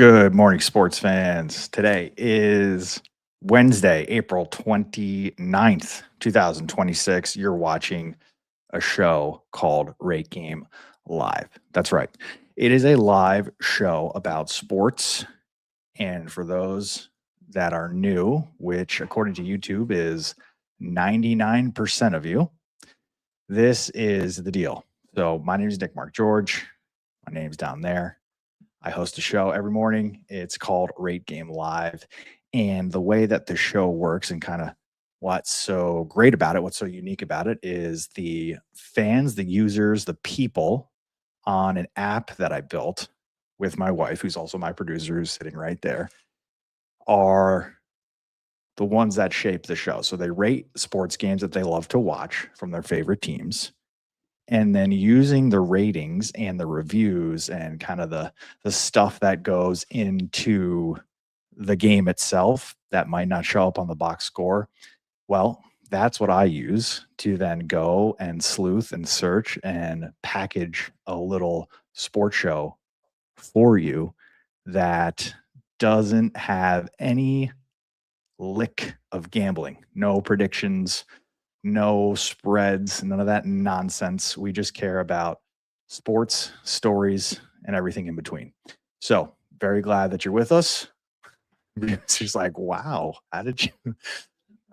Good morning, sports fans. Today is Wednesday, April 29th, 2026. You're watching a show called Rate Game Live. That's right. It is a live show about sports. And for those that are new, which according to YouTube is 99% of you, this is the deal. So my name is Nick Mark George. My name's down there. I host a show every morning. It's called Rate Game Live. And the way that the show works and kind of what's so great about it, what's so unique about it is the fans, the users, the people on an app that I built with my wife, who's also my producer, who's sitting right there, are the ones that shape the show. So they rate sports games that they love to watch from their favorite teams, and then using the ratings and the reviews and kind of the stuff that goes into the game itself that might not show up on the box score. Well, that's what I use to then go and sleuth and search and package a little sports show for you that doesn't have any lick of gambling, no predictions, no spreads, none of that nonsense. We just care about sports, stories, and everything in between. So, very glad that you're with us. She's like, wow, how did you? That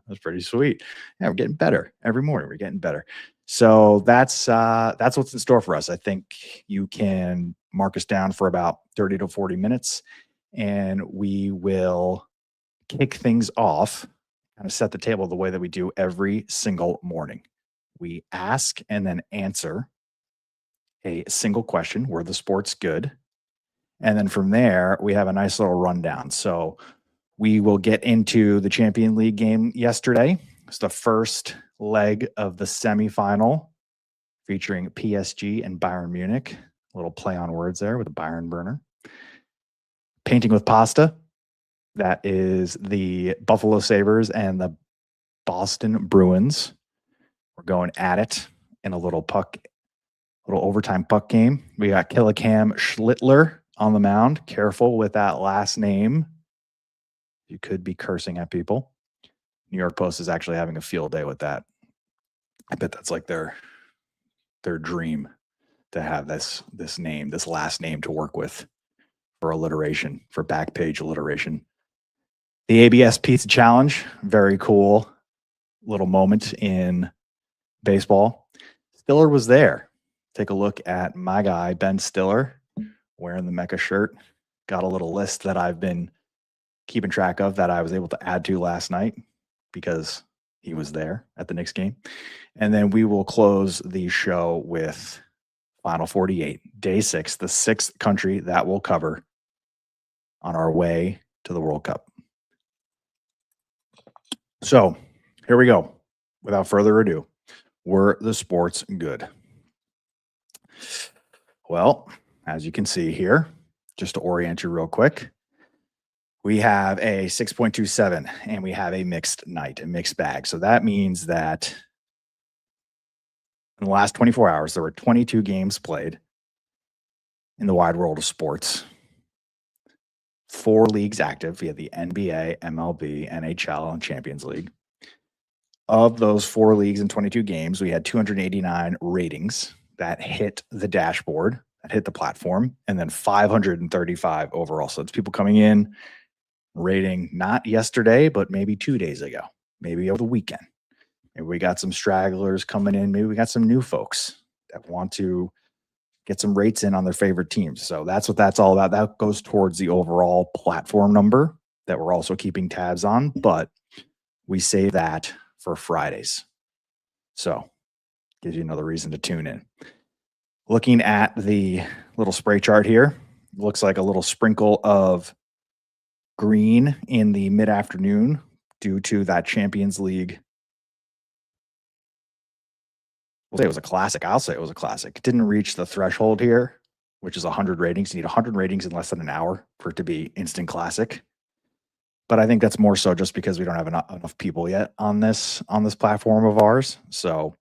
was pretty sweet. Yeah, we're getting better every morning. We're getting better. So that's what's in store for us. I think you can mark us down for about 30 to 40 minutes, and we will kick things off, kind of set the table the way that we do every single morning. We ask and then answer a single question. Were the sports good? And then from there, we have a nice little rundown. So we will get into the Champion League game yesterday. It's the first leg of the semifinal featuring PSG and Bayern Munich. A little play on words there with a Bayern burner. Painting with pasta. That is the Buffalo Sabres and the Boston Bruins. We're going at it in a little overtime puck game. We got Killicam Schlittler on the mound. Careful with that last name. You could be cursing at people. New York Post is actually having a field day with that. I bet that's like their dream to have this name, this last name to work with for alliteration, for back page alliteration. The ABS Pizza Challenge, very cool little moment in baseball. Stiller was there. Take a look at my guy, Ben Stiller, wearing the Mecca shirt. Got a little list that I've been keeping track of that I was able to add to last night because he was there at the Knicks game. And then we will close the show with Final 48, Day 6, the sixth country that we'll cover on our way to the World Cup. So here we go. Without further ado, were the sports good? Well, as you can see here, just to orient you real quick, we have a 6.27 and we have a mixed night, a mixed bag. So that means that in the last 24 hours, there were 22 games played in the wide world of sports. 4 leagues active. We have the NBA, MLB, NHL, and Champions League. Of those 4 leagues and 22 games, we had 289 ratings that hit the dashboard, that hit the platform, and then 535 overall. So it's people coming in, rating not yesterday, but maybe 2 days ago, maybe over the weekend. Maybe we got some stragglers coming in. Maybe we got some new folks that want to get some rates in on their favorite teams. So that's what that's all about. That goes towards the overall platform number that we're also keeping tabs on, but we save that for Fridays. So gives you another reason to tune in. Looking at the little spray chart here, looks like a little sprinkle of green in the mid-afternoon due to that Champions League. We'll say it was a classic. I'll say it was a classic. It didn't reach the threshold here, which is 100 ratings. You need 100 ratings in less than an hour for it to be instant classic. But I think that's more so just because we don't have enough people yet on this platform of ours. So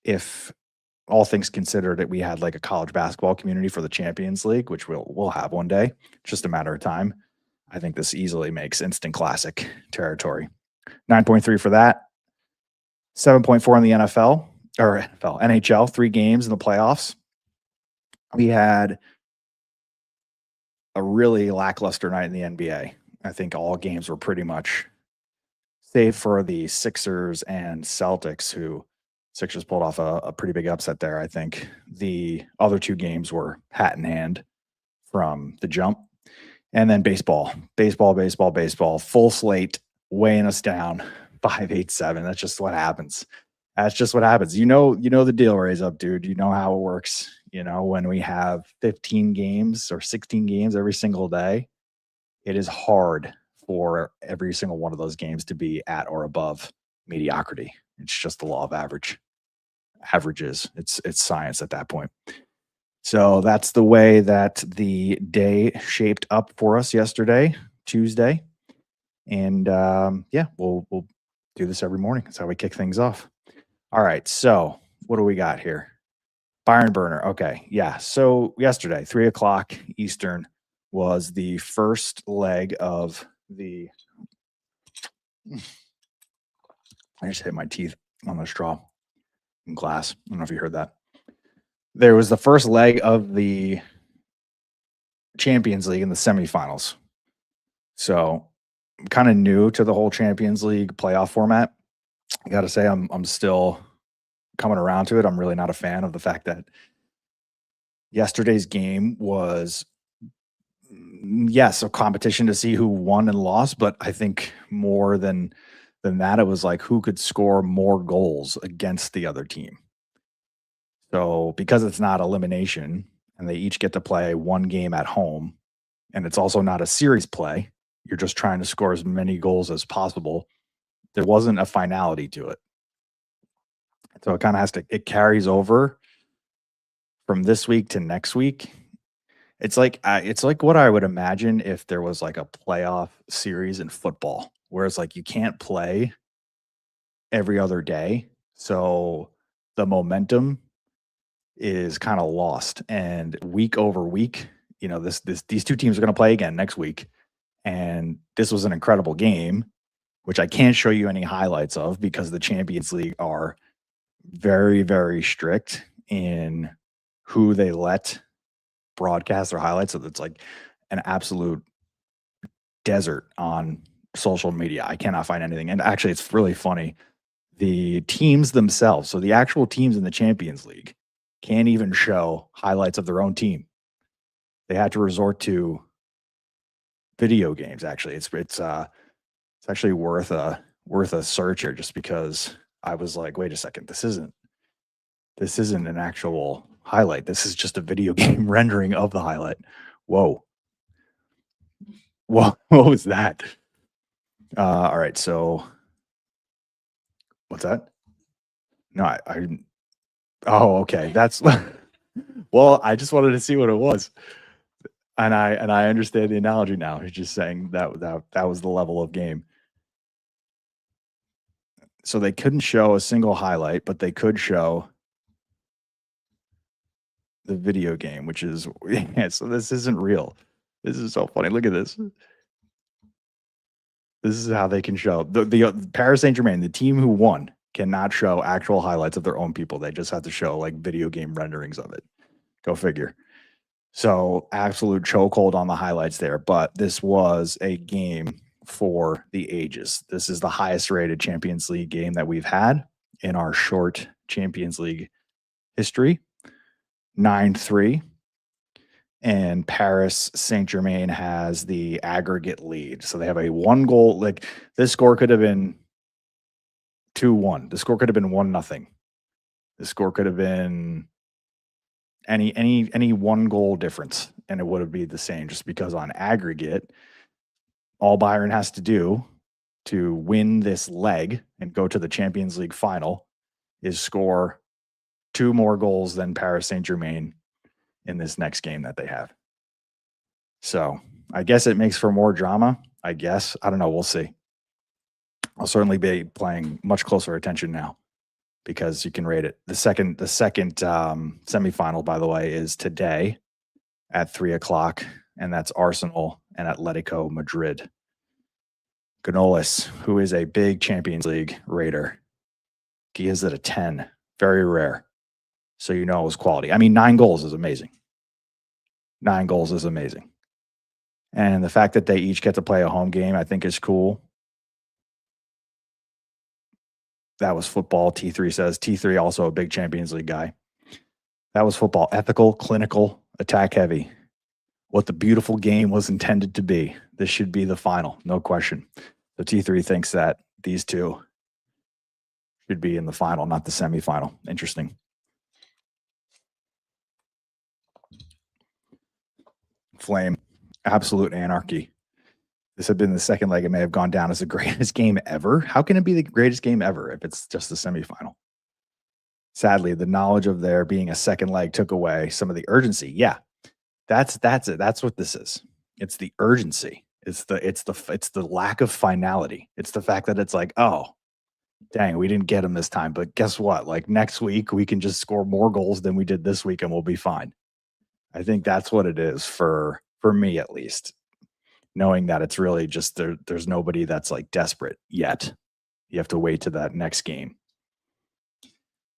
if all things considered, that we had like a college basketball community for the Champions League, which we'll have one day. It's just a matter of time. I think this easily makes instant classic territory. 9.3 for that. 7.4 in the NHL, 3 games in the playoffs. We had a really lackluster night in the NBA. I think all games were pretty much, save for the Sixers and Celtics, who Sixers pulled off a pretty big upset there. I think the other 2 games were hat in hand from the jump. And then baseball, full slate, weighing us down 5-8-7. That's just what happens. You know the deal, Raise Up, dude. You know how it works. When we have 15 games or 16 games every single day, it is hard for every single one of those games to be at or above mediocrity. It's just the law of averages. It's science at that point. So that's the way that the day shaped up for us yesterday, Tuesday. And we'll do this every morning. That's how we kick things off. All right. So what do we got here? Byron Burner. Okay. Yeah. So yesterday, 3:00 Eastern, was the first leg of the. I just hit my teeth on the straw and glass. I don't know if you heard that. There was the first leg of the Champions League in the semifinals. So I'm kind of new to the whole Champions League playoff format. I got to say, I'm still coming around to it. I'm really not a fan of the fact that yesterday's game was, yes, a competition to see who won and lost, but I think more than that, it was like who could score more goals against the other team. So because it's not elimination and they each get to play 1 game at home, and it's also not a series play, you're just trying to score as many goals as possible. There wasn't a finality to it. So it kind of it carries over from this week to next week. It's like what I would imagine if there was like a playoff series in football, where it's like you can't play every other day. So the momentum is kind of lost. And week over week, these 2 teams are going to play again next week. And this was an incredible game, which I can't show you any highlights of because the Champions League are very, very strict in who they let broadcast their highlights. So it's like an absolute desert on social media. I cannot find anything. And actually, it's really funny. The teams themselves, so the actual teams in the Champions League, can't even show highlights of their own team. They had to resort to video games. Actually, it's actually worth a search here, just because I was like, wait a second, this isn't an actual highlight. This is just a video game rendering of the highlight. Whoa. What was that? All right, so what's that? No, I oh, okay. That's well, I just wanted to see what it was. And I understand the analogy now. He's just saying that was the level of game. So they couldn't show a single highlight, but they could show the video game, which is yeah, so this isn't real. This is so funny. Look at this. This is how they can show the Paris Saint-Germain, the team who won, cannot show actual highlights of their own people. They just have to show like video game renderings of it. Go figure. So absolute chokehold on the highlights there. But this was a game for the ages. This is the highest rated Champions League game that we've had in our short Champions League history. 9-3. And Paris Saint-Germain has the aggregate lead. So they have a 1 goal. Like, this score could have been 2-1. The score could have been 1-0. The score could have been any 1 goal difference, and it would have been the same, just because on aggregate, all Bayern has to do to win this leg and go to the Champions League final is score 2 more goals than Paris Saint-Germain in this next game that they have. So I guess it makes for more drama. I guess. I don't know. We'll see. I'll certainly be paying much closer attention now because you can rate it. The second semifinal, by the way, is today at 3:00, and that's Arsenal and Atletico Madrid. Ganolis, who is a big Champions League raider, gives it a 10. Very rare. So you know it was quality. I mean, 9 goals is amazing. 9 goals is amazing. And the fact that they each get to play a home game, I think is cool. That was football, T3 says. T3 also a big Champions League guy. That was football. Ethical, clinical, attack heavy. What the beautiful game was intended to be. This should be the final, no question. So T3 thinks that these two should be in the final, not the semifinal. Interesting. Flame, absolute anarchy. This had been the second leg. It may have gone down as the greatest game ever. How can it be the greatest game ever if it's just the semifinal? Sadly, the knowledge of there being a second leg took away some of the urgency. Yeah, that's it. That's what this is. It's the urgency. It's the lack of finality. It's the fact that it's like, oh, dang, we didn't get him this time. But guess what? Like next week, we can just score more goals than we did this week, and we'll be fine. I think that's what it is for me, at least. Knowing that it's really just there's nobody that's like desperate yet. You have to wait to that next game.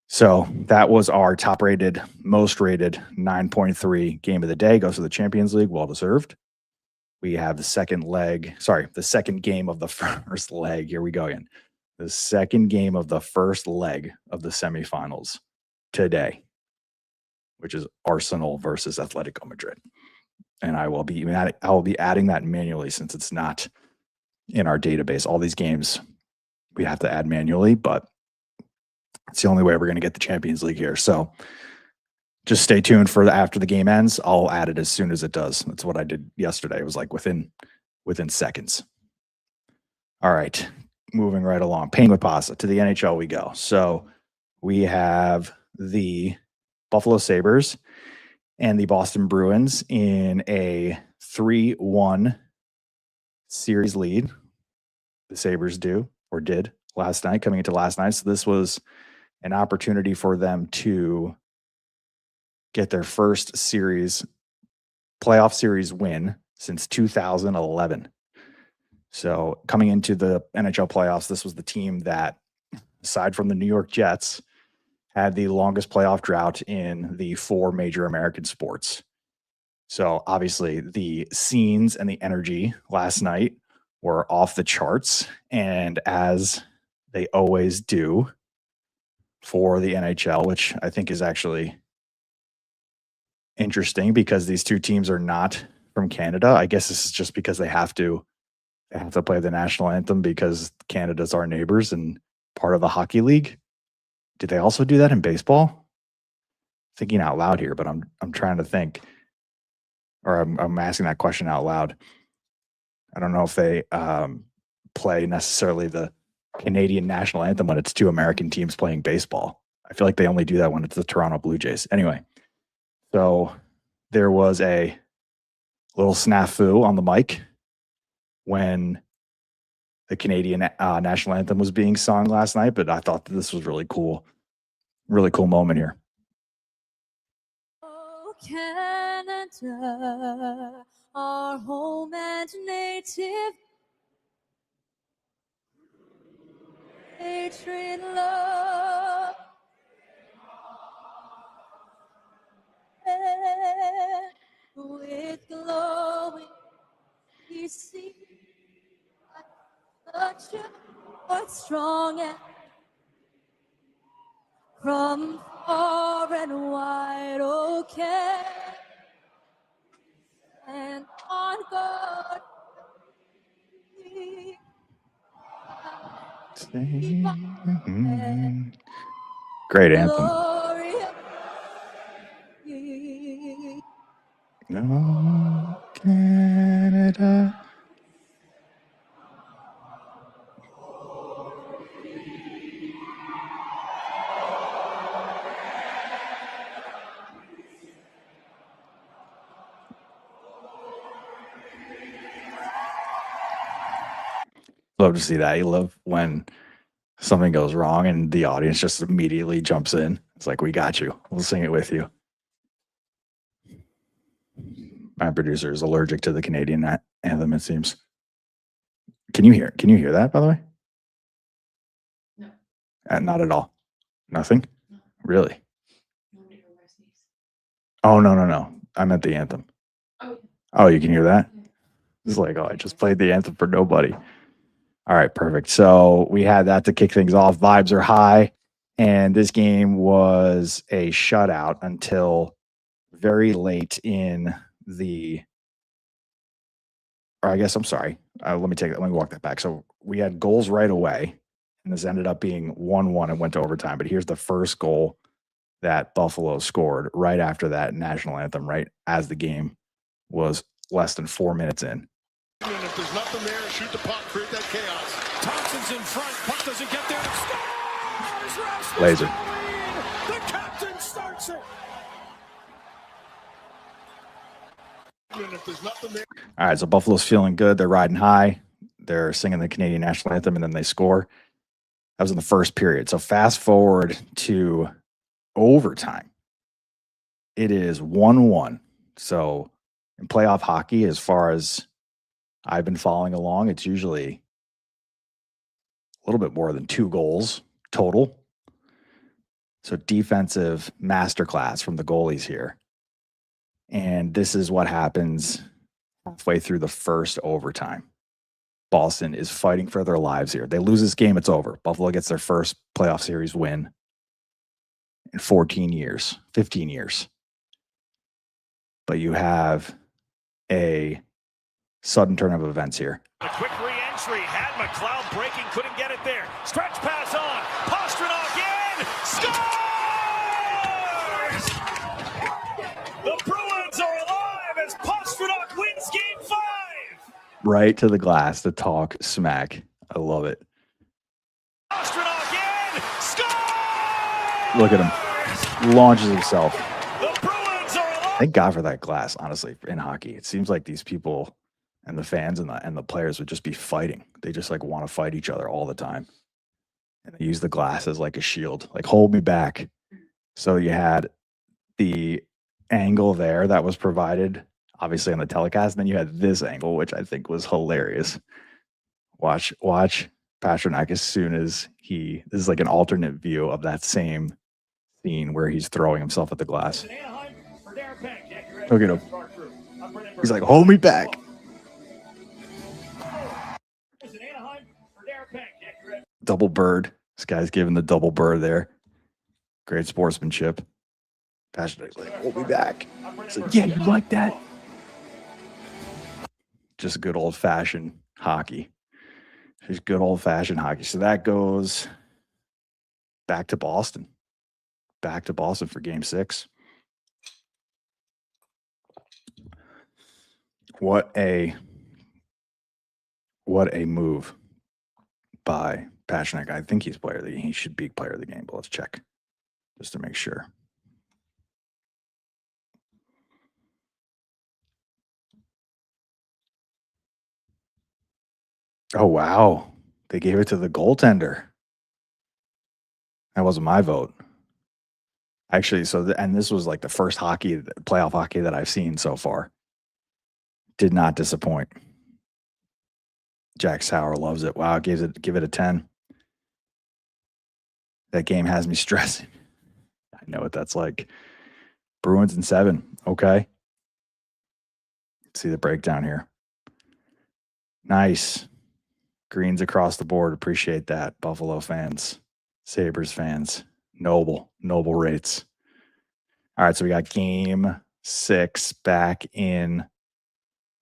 So that was our top rated, most rated 9.3 game of the day. Goes to the Champions League. Well deserved. We have the second game of the first leg. Here we go again. The second game of the first leg of the semifinals today, which is Arsenal versus Atletico Madrid. And I will be adding that manually since it's not in our database. All these games we have to add manually, but it's the only way we're going to get the Champions League here. So just stay tuned for after the game ends. I'll add it as soon as it does. That's what I did yesterday. It was like within seconds. All right, moving right along. Pain with pasta. To the NHL we go. So we have the Buffalo Sabres and the Boston Bruins in a 3-1 series lead. The Sabres did last night, coming into last night. So this was an opportunity for them to get their first playoff series win since 2011. So coming into the NHL playoffs, this was the team that, aside from the New York Jets, had the longest playoff drought in the 4 major American sports. So obviously the scenes and the energy last night were off the charts. And as they always do for the NHL, which I think is actually interesting because these two teams are not from Canada. I guess this is just because they have to play the national anthem because Canada's our neighbors and part of the hockey league. Did they also do that in baseball? Thinking out loud here, but I'm trying to think, or I'm asking that question out loud. I don't know if they play necessarily the Canadian national anthem when it's 2 American teams playing baseball. I feel like they only do that when it's the Toronto Blue Jays. Anyway, so there was a little snafu on the mic when the Canadian national anthem was being sung last night, but I thought that this was really cool moment here. Oh, Canada, our home and native, hatred, love, with glowing, you see, such a heart strong and from far and wide, okay, and on God. Great anthem. No, Canada. Love to see that. You love when something goes wrong and the audience just immediately jumps in. It's like, we got you. We'll sing it with you. My producer is allergic to the Canadian anthem, it seems. Can you hear that, by the way? No. Not at all. Nothing? No. Really? Nobody heard my sneeze. Oh, no. I meant the anthem. Oh, yeah. Oh, you can hear that? Yeah. It's like, oh, I just played the anthem for nobody. All right, perfect. So we had that to kick things off. Vibes are high. And this game was a shutout until very late in the, or I guess I'm sorry. Let me walk that back. So we had goals right away, and this ended up being 1-1 and went to overtime. But here's the first goal that Buffalo scored right after that national anthem, right as the game was less than 4 minutes in. And if there's nothing there, shoot the puck, create that chaos. Thompson's in front, puck doesn't get there. Scores! Laser. The captain starts it. And if there's nothing there. All right, so Buffalo's feeling good. They're riding high. They're singing the Canadian national anthem, and then they score. That was in the first period. So fast forward to overtime. It is 1-1. So in playoff hockey, as far as I've been following along, it's usually a little bit more than 2 goals total. So defensive masterclass from the goalies here. And this is what happens halfway through the first overtime. Boston is fighting for their lives here. They lose this game, it's over. Buffalo gets their first playoff series win in 15 years. But you have a sudden turn of events here. A quick re-entry, had McLeod breaking, couldn't get it there. Stretch pass on, Pastrnak in, scores! The Bruins are alive as Pastrnak wins Game 5! Right to the glass to talk smack. I love it. Pastrnak in, scores! Look at him. Launches himself. The Bruins are alive! Thank God for that glass, honestly, in hockey. It seems like these people and the fans and the players would just be fighting. They just like want to fight each other all the time. And they use the glass as like a shield, like hold me back. So you had the angle there that was provided, obviously on the telecast. And then you had this angle, which I think was hilarious. Watch Pastrnak as soon as this is like an alternate view of that same scene where he's throwing himself at the glass. Look at him. He's like, hold me back. Double bird. This guy's giving the double bird there. Great sportsmanship. Pasternak's like, hold me back. He's like, yeah, you like that? Just good old-fashioned hockey. Just good old-fashioned hockey. So that goes back to Boston. Back to Boston for Game 6. What a move by Pastrnak. I think he's player of the game. He should be player of the game, but let's check just to make sure. Oh, wow. They gave it to the goaltender. That wasn't my vote. Actually, and this was like the first playoff hockey that I've seen so far. Did not disappoint. Jack Sauer loves it. Wow, give it a 10. That game has me stressing. I know what that's like. Bruins in 7. Okay. Let's see the breakdown here. Nice. Greens across the board. Appreciate that. Buffalo fans. Sabres fans. Noble rates. All right, so we got Game 6 back in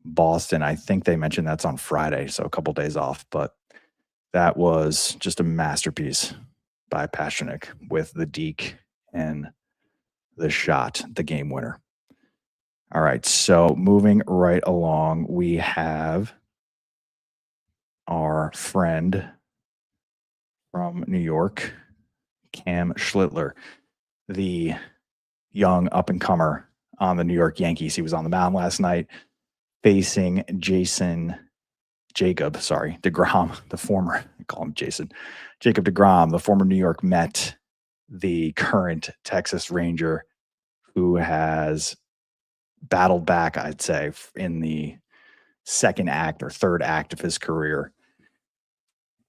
Boston. I think they mentioned that's on Friday, so a couple days off, but that was just a masterpiece by Pastrnak with the deke and the shot, the game winner. All right, so moving right along, we have our friend from New York, Cam Schlittler, the young up-and-comer on the New York Yankees. He was on the mound last night facing Jason deGrom, the former, I call him Jason, Jacob deGrom, the former New York Met, the current Texas Ranger, who has battled back, I'd say, in the second act or third act of his career,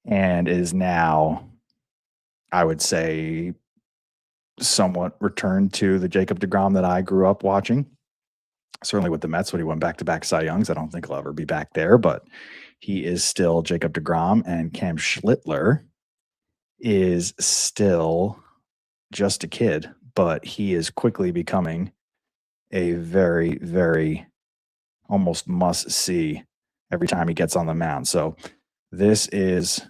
and is now, I would say, somewhat returned to the Jacob deGrom that I grew up watching. Certainly with the Mets when he went back-to-back Cy Youngs. I don't think he'll ever be back there, but he is still Jacob deGrom, and Cam Schlittler is still just a kid, but he is quickly becoming a very, very almost must-see every time he gets on the mound. So this is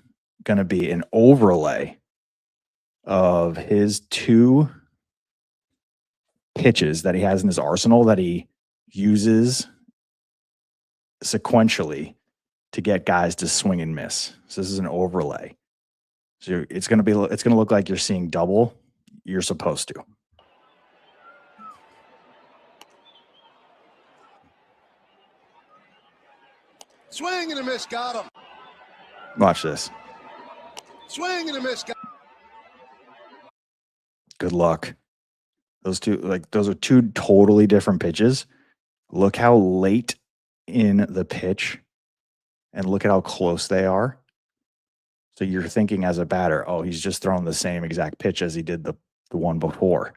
going to be an overlay of his two pitches that he has in his arsenal that he uses sequentially to get guys to swing and miss. So this is an overlay. So it's going to look like you're seeing double. You're supposed to. Swing and a miss, got him. Watch this. Swing and a miss, got Good luck. Those are two totally different pitches. Look how late in the pitch and look at how close they are. So you're thinking as a batter, oh, he's just throwing the same exact pitch as he did the one before.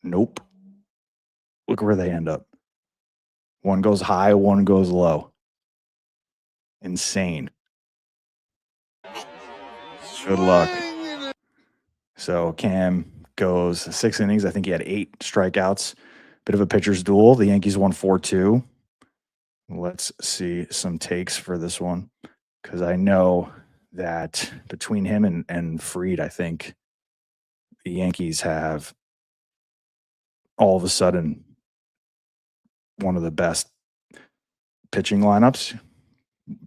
Nope. Look where they end up. One goes high, one goes low. Insane. Good luck. So Cam goes 6 innings. I think he had 8 strikeouts. Bit of a pitcher's duel. The Yankees won 4-2. Let's see some takes for this one, because I know that between him and Fried, I think the Yankees have all of a sudden one of the best pitching lineups,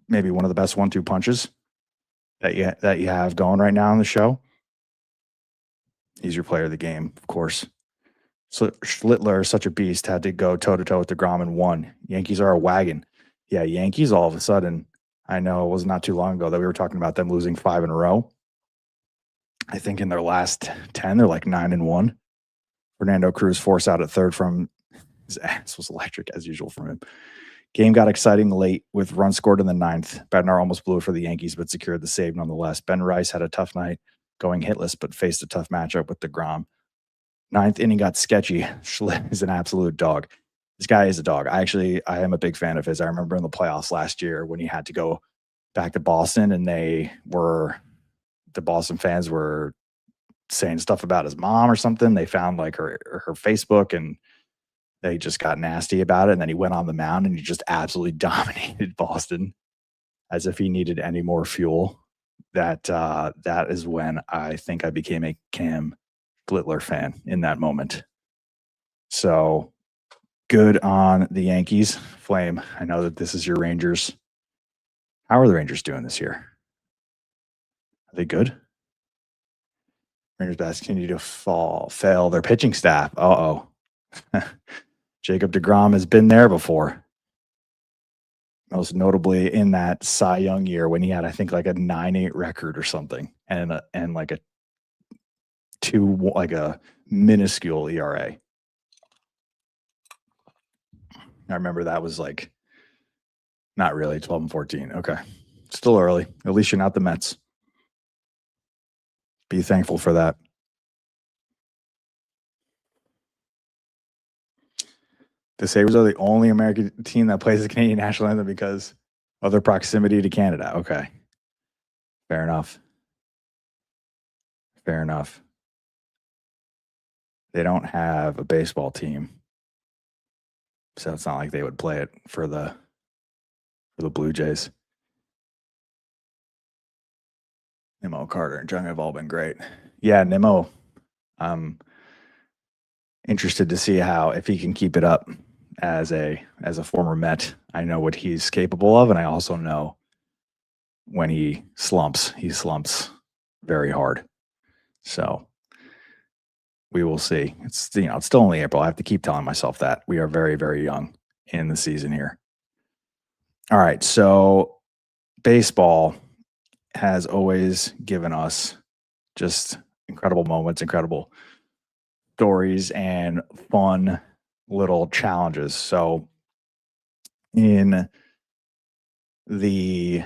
maybe one of the best 1-2 punches that you have going right now on the show. He's your player of the game, of course. So Schlittler is such a beast, had to go toe-to-toe with deGrom and won. Yankees are a wagon. Yeah, Yankees all of a sudden, I know it was not too long ago that we were talking about them losing 5 in a row. I think in their last 10, they're like 9-1. Fernando Cruz forced out at third from his ass was electric as usual from him. Game got exciting late with runs scored in the 9th. Bednar almost blew it for the Yankees, but secured the save nonetheless. Ben Rice had a tough night going hitless, but faced a tough matchup with deGrom. 9th inning got sketchy. Schlitt is an absolute dog. This guy is a dog. I am a big fan of his. I remember in the playoffs last year when he had to go back to Boston and the Boston fans were saying stuff about his mom or something. They found like her Facebook and they just got nasty about it. And then he went on the mound and he just absolutely dominated Boston as if he needed any more fuel. That is when I think I became a Cam Schlittler fan in that moment. So good on the Yankees. Flame, I know that this is your Rangers. How are the Rangers doing this year? Are they good? Rangers best continue to fail their pitching staff. Uh-oh. Jacob deGrom has been there before. Most notably in that Cy Young year when he had, I think, like a 9-8 record or something, and like a minuscule ERA. I remember that was like not really 12-14. Okay, still early. At least you're not the Mets. Be thankful for that. The Sabres are the only American team that plays the Canadian national anthem because of their proximity to Canada. Okay. Fair enough. Fair enough. They don't have a baseball team, so it's not like they would play it for the Blue Jays. Nimmo, Carter, and Jung have all been great. Yeah, Nimmo. I'm interested to see if he can keep it up as a former Met. I know what he's capable of, and I also know when he slumps very hard. So we will see. It's still only April. I have to keep telling myself that. We are very, very young in the season here. All right, so baseball has always given us just incredible moments, incredible stories, and fun little challenges. So in the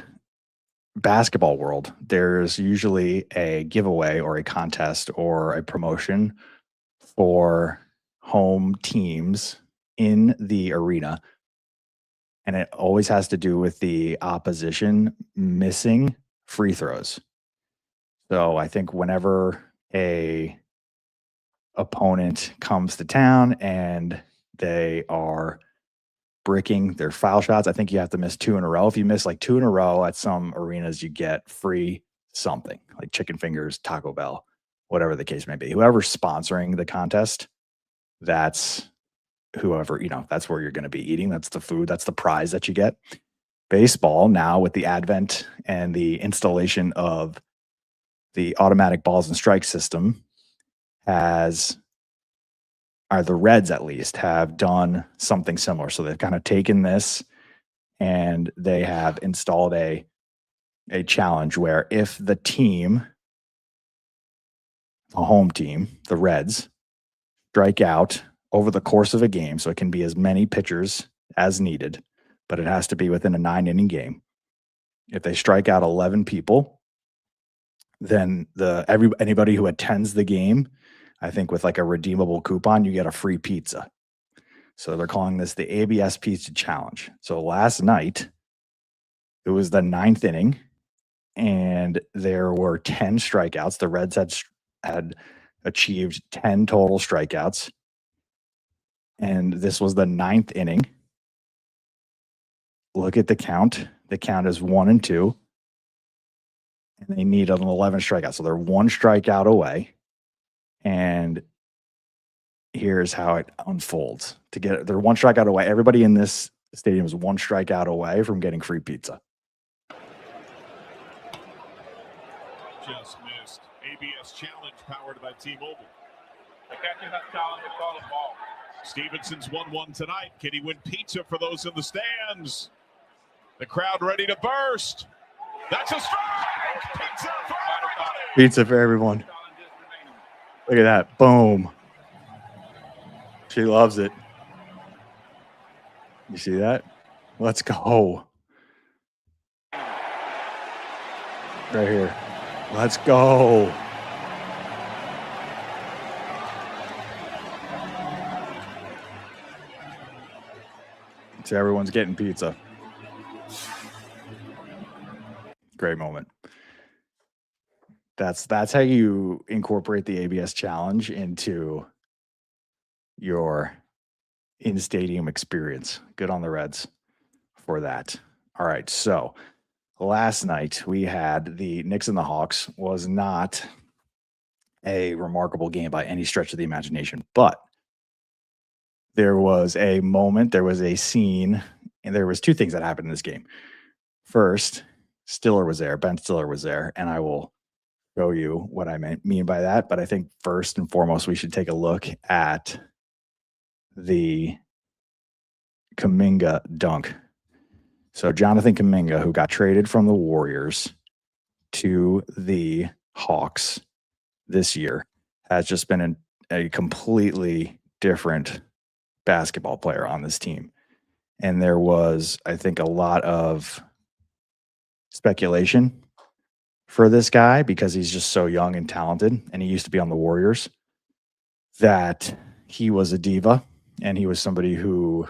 basketball world, there's usually a giveaway or a contest or a promotion for home teams in the arena. And it always has to do with the opposition missing free throws. So I think whenever a opponent comes to town and they are bricking their foul shots, I think you have to miss 2 in a row. If you miss like 2 in a row at some arenas, you get free something like chicken fingers, Taco Bell, whatever the case may be. Whoever's sponsoring the contest, that's whoever, that's where you're going to be eating. That's the food, that's the prize that you get. Baseball now, with the advent and the installation of the automatic balls and strike system, the Reds at least have done something similar. So they've kind of taken this and they have installed a challenge where if the team, a home team, the Reds, strike out over the course of a game, so it can be as many pitchers as needed, but it has to be within a 9-inning game. If they strike out 11 people, then anybody who attends the game, I think with like a redeemable coupon, you get a free pizza. So they're calling this the ABS Pizza Challenge. So last night, it was the 9th inning, and there were 10 strikeouts. The Reds had achieved 10 total strikeouts, and this was the 9th inning. Look at the count. The count is 1-2, and they need an 11 strikeout. So they're 1 strikeout away. And here's how it unfolds. They're 1 strikeout away. Everybody in this stadium is 1 strikeout away from getting free pizza. Just missed. ABS challenge powered by T-Mobile. The catcher has challenged the call of ball. Stevenson's 1-1 tonight. Can he win pizza for those in the stands? The crowd ready to burst. That's a strike! Pizza for everybody! Pizza for everyone. Look at that. Boom. She loves it. You see that? Let's go. Right here. Let's go. So everyone's getting pizza. Great moment. That's how you incorporate the ABS challenge into your in-stadium experience. Good on the Reds for that. All right, so last night we had the Knicks and the Hawks. Was not a remarkable game by any stretch of the imagination, but there was a moment, there was a scene, and there was 2 things that happened in this game. First, Stiller was there, Ben Stiller was there, and I will show you what I mean by that. But I think first and foremost, we should take a look at the Kuminga dunk. So Jonathan Kuminga, who got traded from the Warriors to the Hawks this year, has just been a completely different basketball player on this team. And there was, I think, a lot of speculation for this guy because he's just so young and talented, and he used to be on the Warriors, that he was a diva, and he was somebody who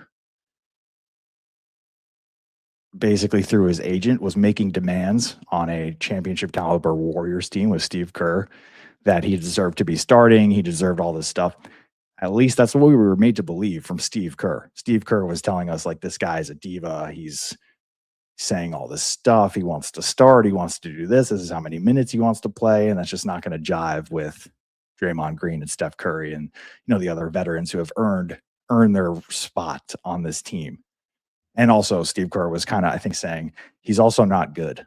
basically through his agent was making demands on a championship caliber Warriors team with Steve Kerr that he deserved to be starting. He deserved all this stuff. At least that's what we were made to believe from Steve Kerr. Steve Kerr was telling us, like, this guy's a diva. He's saying all this stuff. He wants to start. He wants to do this. This is how many minutes he wants to play. And that's just not going to jive with Draymond Green and Steph Curry and, the other veterans who have earned their spot on this team. And also Steve Kerr was kind of, I think, saying he's also not good.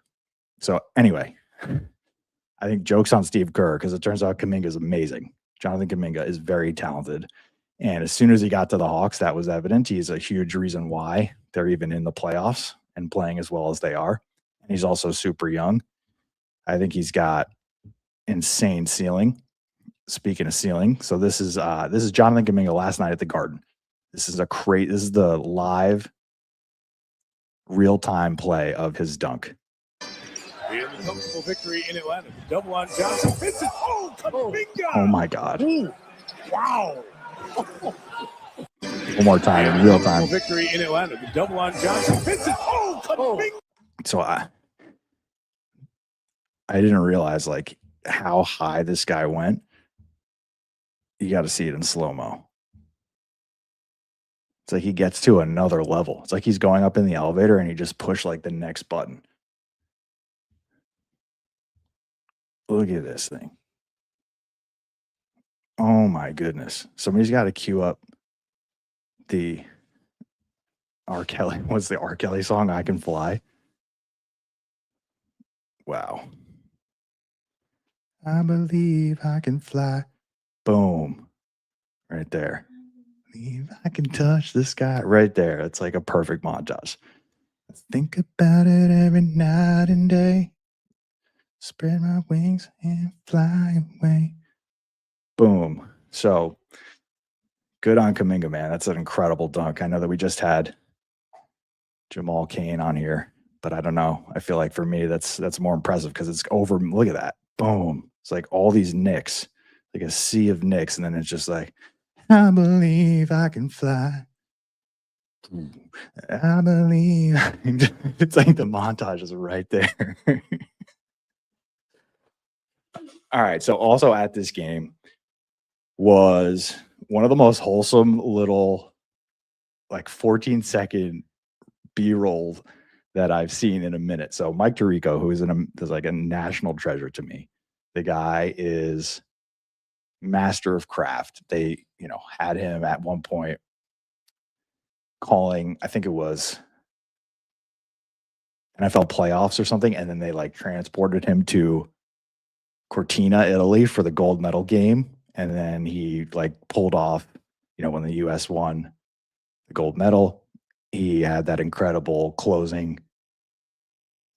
So anyway, I think joke's on Steve Kerr, because it turns out Kaminga is amazing. Jonathan Kaminga is very talented. And as soon as he got to the Hawks, that was evident. He's a huge reason why they're even in the playoffs and playing as well as they are. And he's also super young. I think he's got insane ceiling. Speaking of ceiling, so this is Jonathan Kuminga last night at the Garden. This is the live real-time play of his dunk. The comfortable victory in Atlanta. Double on Johnson. Hits it. Oh, Kaminga! Oh my God. Ooh, wow. One more time in real time. Victory in Atlanta. The double on Johnson. Hits it. Oh, Kaminga! So I didn't realize like how high this guy went. You got to see it in slow-mo. It's like he gets to another level. It's like he's going up in the elevator and he just pushed like the next button. Look at this thing. Oh my goodness. Somebody's got to queue up the R. Kelly. What's the R. Kelly song? I Can Fly. Wow. I believe I can fly. Boom. Right there. Believe I can touch the sky. Right there. It's like a perfect montage. Think about it every night and day. Spread my wings and fly away. Boom. So good on Kaminga, man. That's an incredible dunk. I know that we just had Jamal Cain on here, but I don't know. I feel like for me, that's more impressive because it's over. Look at that. Boom. It's like all these Knicks, like a sea of Knicks. And then it's just like, I believe I can fly. I believe. It's like the montage is right there. All right. So also at this game was one of the most wholesome little like 14-second B-roll that I've seen in a minute. So Mike Tirico, who is like a national treasure to me. The guy is master of craft. They, had him at one point calling, I think it was NFL playoffs or something, and then they like transported him to Cortina, Italy for the gold medal game. And then he like pulled off, when the US won the gold medal, he had that incredible closing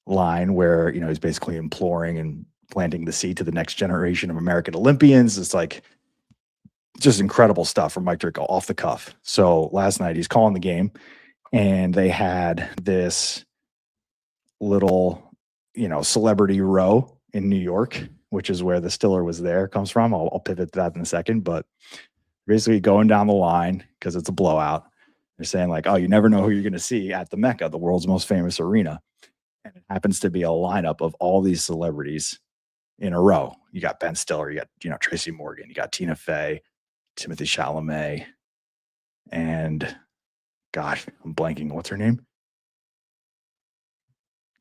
line where, he's basically imploring and planting the seed to the next generation of American Olympians. It's like just incredible stuff from Mike Tirico off the cuff. So last night he's calling the game and they had this little, celebrity row in New York, which is where the Stiller was there comes from. I'll pivot to that in a second, but basically going down the line because it's a blowout. They're saying like, oh, you never know who you're going to see at the Mecca, the world's most famous arena. And it happens to be a lineup of all these celebrities in a row. You got Ben Stiller, you got, Tracy Morgan, you got Tina Fey, Timothy Chalamet, and gosh, I'm blanking. What's her name?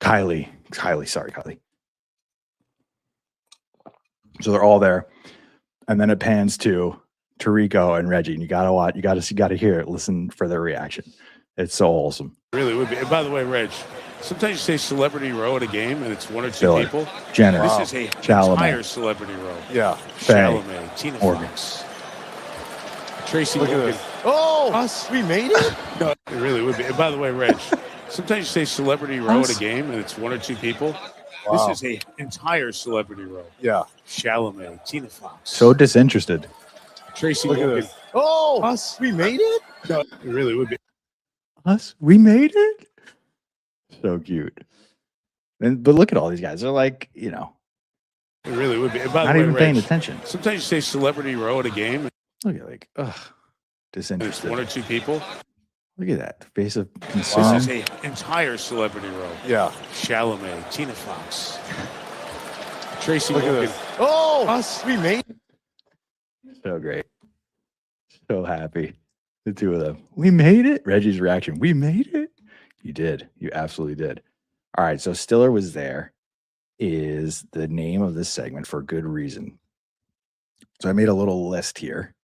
Kylie. Sorry, Kylie. So they're all there. And then it pans to Tirico and Reggie. And you gotta hear it, listen for their reaction. It's so wholesome. It really would be. And by the way, Reg, sometimes you say celebrity row at a game and it's one or two Stiller, people. Jenner, This is a Chalamet, entire celebrity row. Yeah. Chalamet, Tina Morgan, Fox, Tracy Look at Morgan. this. Oh, Us. we made it? No, it really would be. And by the way, Reg, sometimes you say celebrity row at a game and it's one or two people. Wow. This is a entire celebrity row. Yeah. Chalamet, Tina Fox, so disinterested. Tracy Look at Morgan. this. Oh, Us. we made it? No, it really would be. Us? We made it? So cute. But look at all these guys. They're like, It really would be. And by not the way, even paying Reg, attention. sometimes you say celebrity row at a game Look at like, ugh, and it's disinterested. one or two people. Look at that face of This concern. is a entire celebrity row. Yeah. Chalamet, Tina Fox, Tracy Look at Morgan. this. Oh, Us. we made it? So great. So happy. The two of them. We made it. Reggie's reaction. We made it. You did. You absolutely did. All right. So Stiller was there is the name of this segment for good reason. So I made a little list here.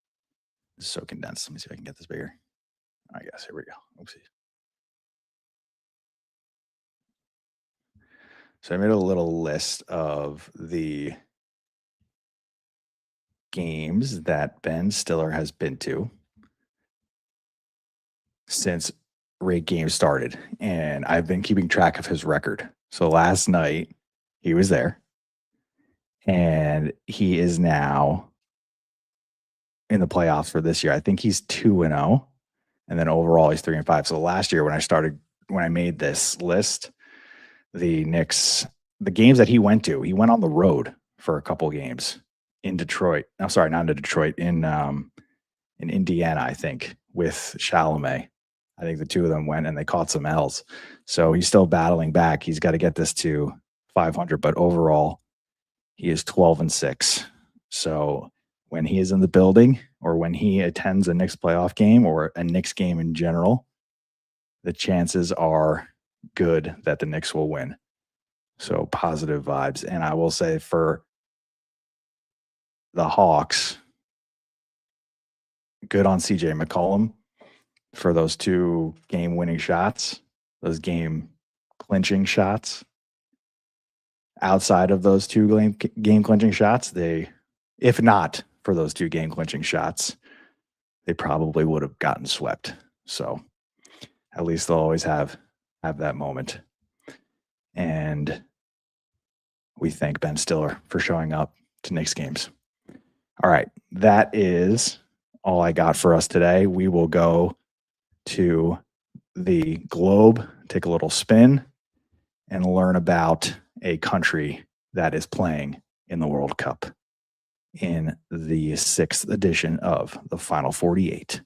This is so condensed. Let me see if I can get this bigger. I guess. Here we go. Oopsie. So I made a little list of the games that Ben Stiller has been to since Rate Game started, and I've been keeping track of his record. So last night he was there, and he is now in the playoffs for this year. I think he's 2-0, and then overall he's 3-5. So last year when I made this list, the Knicks, the games that he went on the road for a couple games in Detroit. I'm sorry, not in Detroit, in Indiana, I think, with Chalamet. I think the two of them went and they caught some L's. So he's still battling back. He's got to get this to 500, but overall he is 12-6. So when he is in the building or when he attends a Knicks playoff game or a Knicks game in general, the chances are good that the Knicks will win. So positive vibes. And I will say for the Hawks, good on CJ McCollum for those 2 game-winning shots, those game-clinching shots. Outside of those 2 game-clinching shots, if not for those 2 game-clinching shots, they probably would have gotten swept. So at least they'll always have that moment. And we thank Ben Stiller for showing up to Knicks games. All right, that is all I got for us today. We will go to the globe, take a little spin, and learn about a country that is playing in the World Cup in the 6th edition of the Final 48.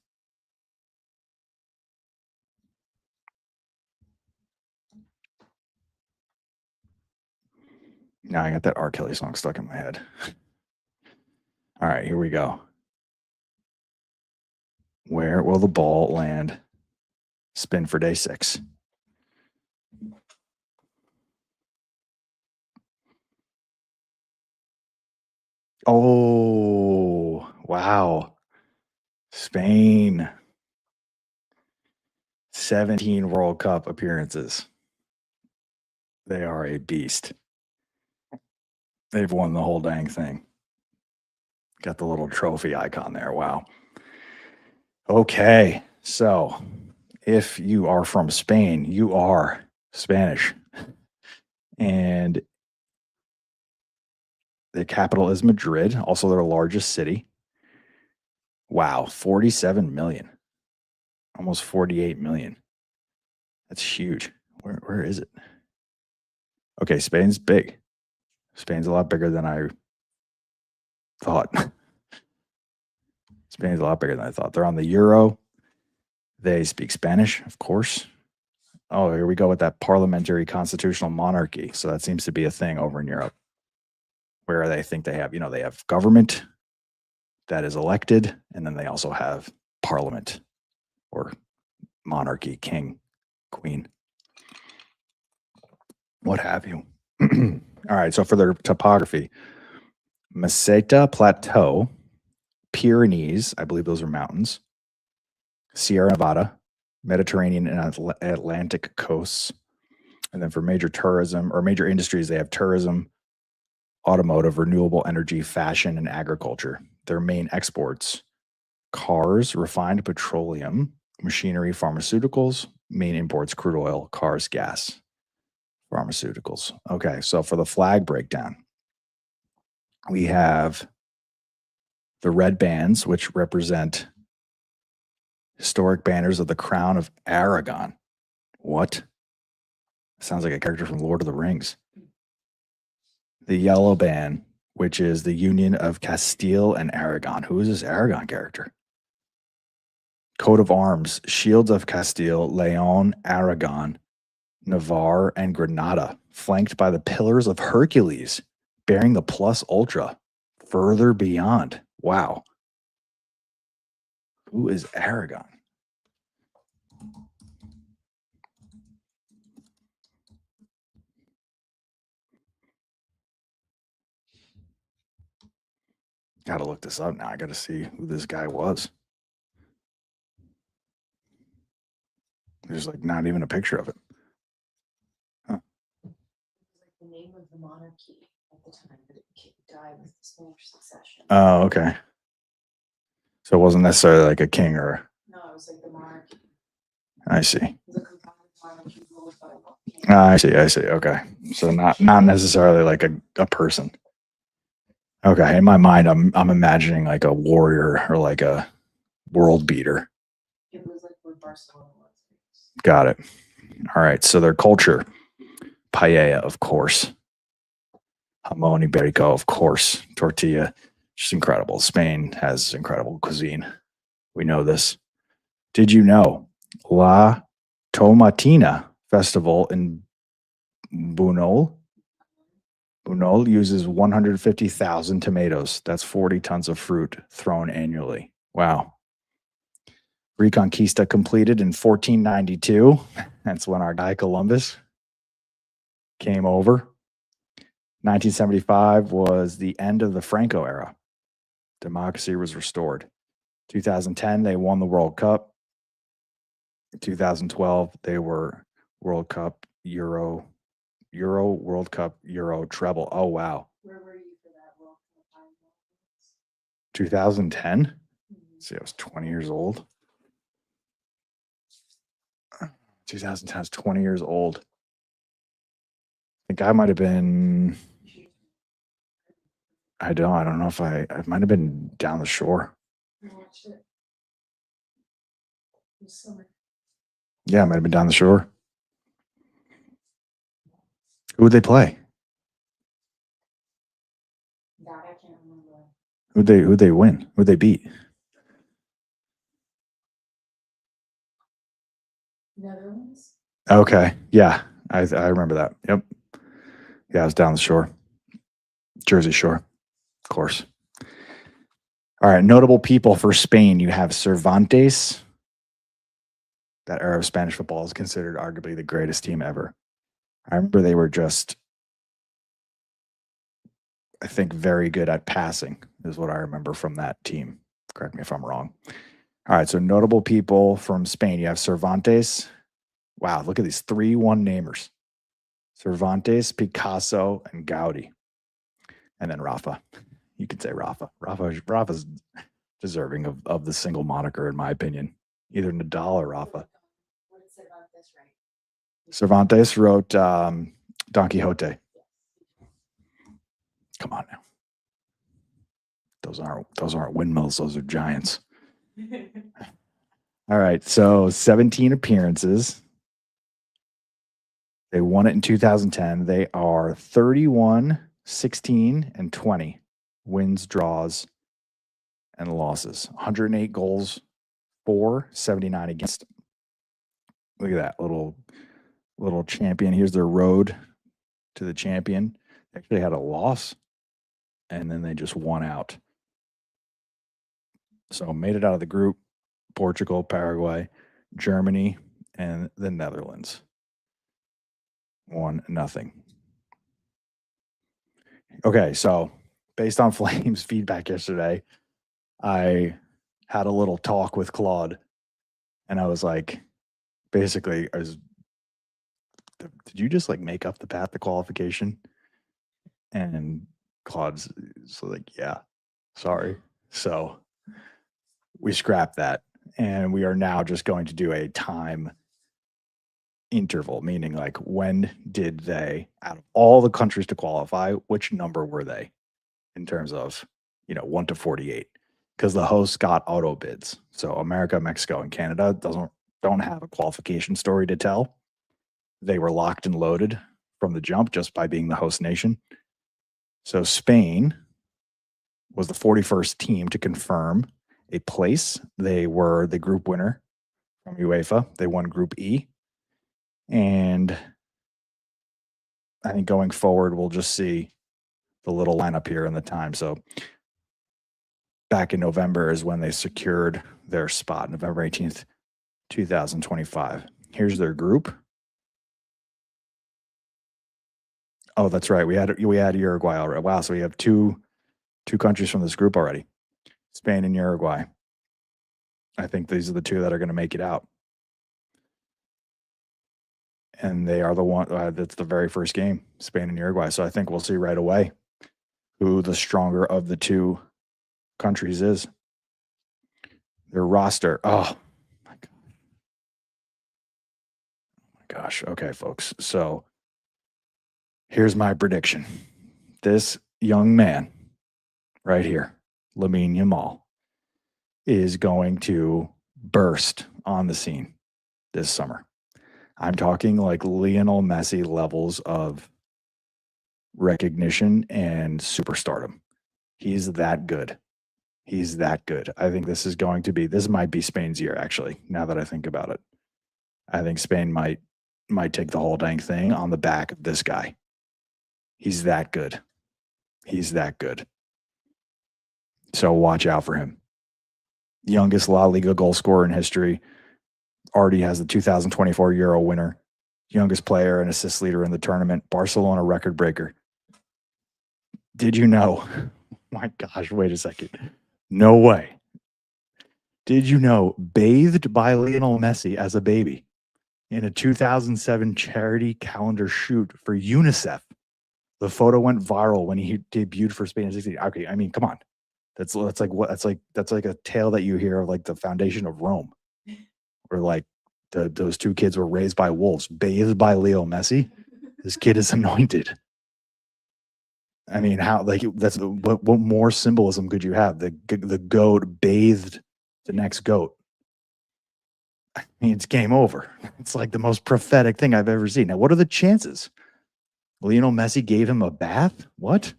Now I got that R. Kelly song stuck in my head. All right, here we go. Where will the ball land? Spin for day 6. Oh, wow. Spain. 17 World Cup appearances. They are a beast. They've won the whole dang thing. Got the little trophy icon there. Wow. Okay. So if you are from Spain, you are Spanish. And the capital is Madrid, also their largest city. Wow. 47 million. Almost 48 million. That's huge. Where is it? Okay, Spain's big. Spain's a lot bigger than I thought. Spain's a lot bigger than I thought. They're on the Euro. They speak Spanish, of course. Oh, here we go with that parliamentary constitutional monarchy. So that seems to be a thing over in Europe where they think they have, they have government that is elected, and then they also have parliament or monarchy, king, queen, what have you. All right, so for their topography, Meseta Plateau, Pyrenees, I believe those are mountains, Sierra Nevada, Mediterranean and Atlantic coasts. And then for major tourism or major industries, they have tourism, automotive, renewable energy, fashion, and agriculture. Their main exports, cars, refined petroleum, machinery, pharmaceuticals. Main imports, crude oil, cars, gas, pharmaceuticals. Okay, so for the flag breakdown, we have the red bands, which represent historic banners of the Crown of Aragon. What? Sounds like a character from Lord of the Rings. The yellow band, which is the Union of Castile and Aragon. Who is this Aragon character? Coat of arms, Shields of Castile, Leon, Aragon, Navarre, and Granada, flanked by the Pillars of Hercules, bearing the plus ultra, further beyond. Wow. Who is Aragon? Got to look this up now. I got to see who this guy was. There's like not even a picture of it. Huh. The name of the monarchy at the time that it died with the Spanish succession. Oh, okay. So it wasn't necessarily like a king or. No, it was like the monarchy. I see. The combined monarchy ruled by one king. I see. Okay. So not necessarily like a person. Okay. In my mind, I'm imagining like a warrior or like a world beater. It was like what Barcelona was. Got it. All right. So their culture, paella, of course. Jamón ibérico, of course. Tortilla, just incredible. Spain has incredible cuisine. We know this. Did you know La Tomatina Festival in Bunol uses 150,000 tomatoes. That's 40 tons of fruit thrown annually. Wow. Reconquista completed in 1492. That's when our guy Columbus came over. 1975 was the end of the Franco era. Democracy was restored. 2010, they won the World Cup. 2012, they were World Cup, Euro, World Cup, Euro treble. Oh, wow. Where were you for that World Cup? 2010? See, I was 20 years old. 2010 I was 20 years old. I think I might have been, I don't know if I might have been down the shore. I watched it. It was summer. Yeah, I might have been down the shore. Who would they play? That I can't remember. Who'd they win? Who'd they beat? Netherlands? Okay. Yeah. I remember that. Yep. Yeah, I was down the shore. Jersey Shore, of course. All right. Notable people for Spain. You have Cervantes. That era of Spanish football is considered arguably the greatest team ever. I remember they were just, I think, very good at passing, is what I remember from that team. Correct me if I'm wrong. All right. So notable people from Spain. You have Cervantes. Wow. Look at these 3-1 namers. Cervantes, Picasso, and Gaudi. And then Rafa. You could say Rafa. Rafa's deserving of the single moniker, in my opinion. Either Nadal or Rafa. What did Cervantes write? Cervantes wrote Don Quixote. Come on now. Those aren't windmills, those are giants. All right. So 17 appearances. They won it in 2010. They are 31, 16, and 20 wins, draws, and losses. 108 goals for, 79 against. Look at that little champion. Here's their road to the champion. They actually had a loss, and then they just won out. So made it out of the group. Portugal, Paraguay, Germany, and the Netherlands. 1-0. Okay, so based on Flame's feedback yesterday, I had a little talk with Claude, and I was like, basically, did you just like make up the path to qualification? And Claude's like, yeah, sorry. So we scrapped that, and we are now just going to do a time interval, meaning like when did they, out of all the countries to qualify, which number were they in terms of 1 to 48? Because the hosts got auto bids. So America, Mexico, and Canada don't have a qualification story to tell. They were locked and loaded from the jump just by being the host nation. So Spain was the 41st team to confirm a place. They were the group winner from UEFA. They won Group E. And I think going forward, we'll just see the little lineup here in the time. So back in November is when they secured their spot, November 18th, 2025. Here's their group. Oh, that's right. We had Uruguay already. Wow, so we have two countries from this group already. Spain and Uruguay. I think these are the two that are going to make it out. And they are the one that's the very first game, Spain and Uruguay. So I think we'll see right away who the stronger of the two countries is. Their roster. Oh, my God. gosh. Okay, folks. So here's my prediction. This young man right here, Lamine Yamal, is going to burst on the scene this summer. I'm talking like Lionel Messi levels of recognition and superstardom. He's that good. He's that good. I think this might be Spain's year, actually, now that I think about it. I think Spain might take the whole dang thing on the back of this guy. He's that good. He's that good. So watch out for him. Youngest La Liga goal scorer in history. Already has the 2024 Euro winner. Youngest player and assist leader in the tournament. Barcelona record breaker. Did you know? My gosh, wait a second. No way. Did you know, bathed by Lionel Messi as a baby in a 2007 charity calendar shoot for UNICEF? The photo went viral when he debuted for Spain in 16. Okay, I mean, come on. That's like a tale that you hear of like the foundation of Rome. Or like those two kids were raised by wolves, bathed by Leo Messi. This kid is anointed. I mean, how like that's what more symbolism could you have? The goat bathed the next goat. I mean, it's game over. It's like the most prophetic thing I've ever seen. Now, what are the chances? Lionel Messi gave him a bath? What?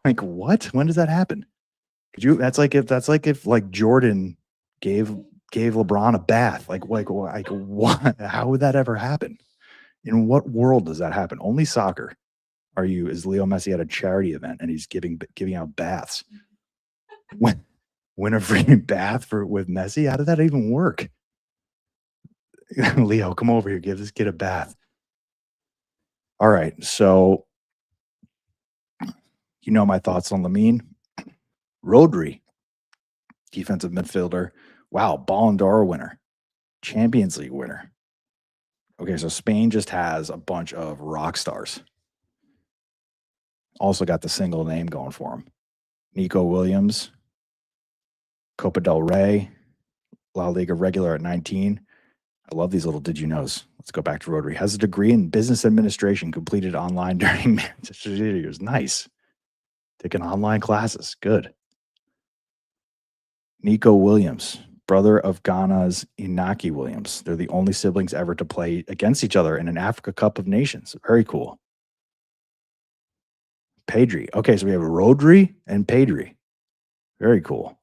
Like what? When does that happen? Could you? That's like if like Jordan gave LeBron a bath. Like what? How would that ever happen? In what world does that happen? Only soccer. Is Leo Messi at a charity event and he's giving out baths? Win a free bath with Messi? How did that even work? Leo, come over here. Give this kid a bath. All right. So, you know my thoughts on Lamine. Rodri, defensive midfielder. Wow. Ballon d'Or winner. Champions League winner. Okay. So, Spain just has a bunch of rock stars. Also got the single name going for him. Nico Williams. Copa del Rey. La Liga regular at 19. I love these little did you knows. Let's go back to Rodri. Has a degree in business administration completed online during Manchester years. Nice. Taking online classes. Good. Nico Williams, brother of Ghana's Inaki Williams. They're the only siblings ever to play against each other in an Africa Cup of Nations. Very cool. Pedri. Okay, so we have Rodri and Pedri. Very cool.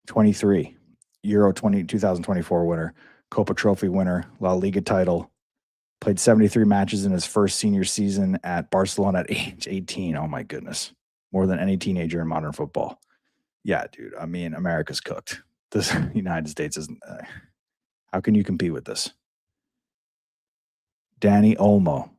23. Euro 2024 winner. Copa Trophy winner, La Liga title, played 73 matches in his first senior season at Barcelona at age 18. Oh my goodness. More than any teenager in modern football. Yeah, dude. I mean, America's cooked. This United States isn't. How can you compete with this? Danny Olmo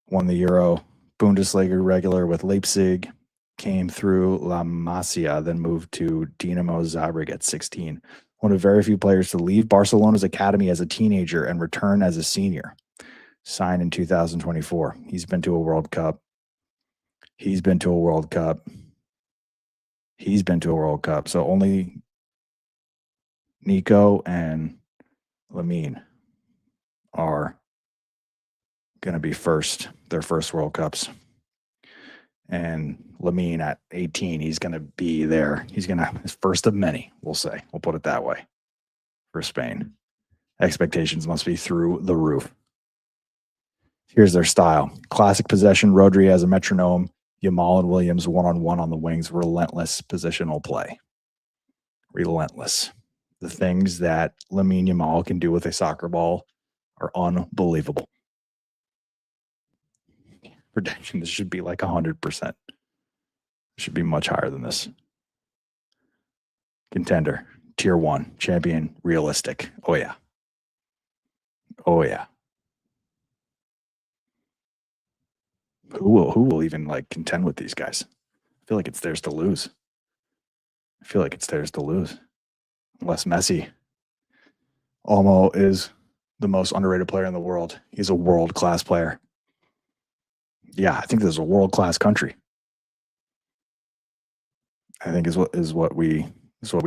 won the Euro Bundesliga regular with Leipzig, came through La Masia, then moved to Dinamo Zagreb at 16. One of very few players to leave Barcelona's academy as a teenager and return as a senior. Signed in 2024. He's been to a World Cup. He's been to a World Cup. He's been to a World Cup. So only Nico and Lamine are going to be their first World Cups. And Lamine at 18, he's going to be there. He's his first of many, we'll say. We'll put it that way for Spain. Expectations must be through the roof. Here's their style. Classic possession. Rodri as a metronome. Yamal and Williams one-on-one on the wings. Relentless positional play. Relentless. The things that Lamine Yamal can do with a soccer ball are unbelievable. Prediction, this should be like 100%. It should be much higher than this. Contender, tier 1, champion, realistic. Oh yeah. Oh yeah. Who will even like contend with these guys? I feel like it's theirs to lose. Unless Messi. Olmo is the most underrated player in the world. He's a world-class player. Yeah, I think this is a world-class country. I think is what we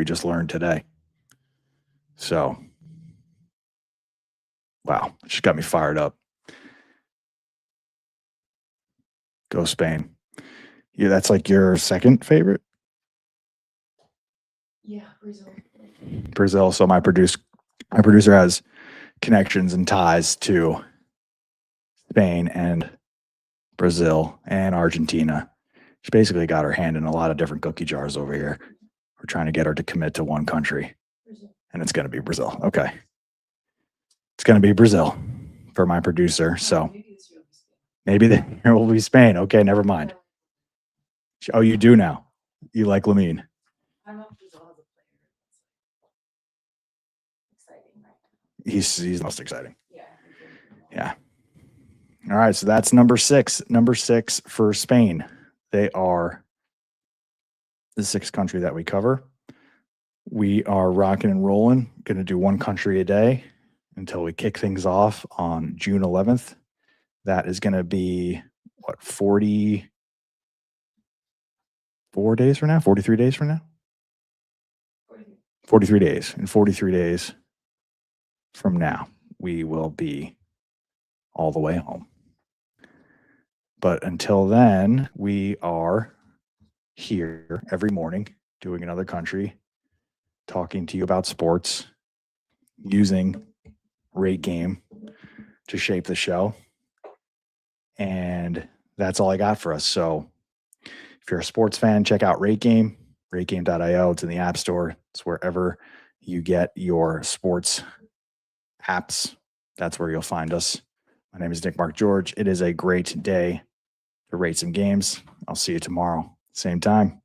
just learned today. So, wow, it just got me fired up. Go Spain. Yeah, that's like your second favorite? Yeah, Brazil. Brazil. So my producer has connections and ties to Spain and Brazil and Argentina. She basically got her hand in a lot of different cookie jars over here. We're trying to get her to commit to one country, Brazil. and it's going to be Brazil. Okay. It's going to be Brazil for my producer. So Maybe this year will be Spain. maybe there will be Spain. Okay, never mind. Oh, you do now. You like Lamine. I don't know if Brazil has a player that's like exciting right now. He's the most exciting. Yeah. I think they're- Yeah. All right, so that's number 6. Number 6 for Spain. They are the 6th country that we cover. We are rocking and rolling. Going to do one country a day until we kick things off on June 11th. That is going to be, what, 44 days from now? 43 days from now? 43 days. In 43 days from now, we will be all the way home. But until then, we are here every morning doing another country, talking to you about sports, using RateGame to shape the show. And that's all I got for us. So if you're a sports fan, check out RateGame, rategame.io. It's in the App Store. It's wherever you get your sports apps. That's where you'll find us. My name is Nick Mark George. It is a great day to rate some games. I'll see you tomorrow, same time.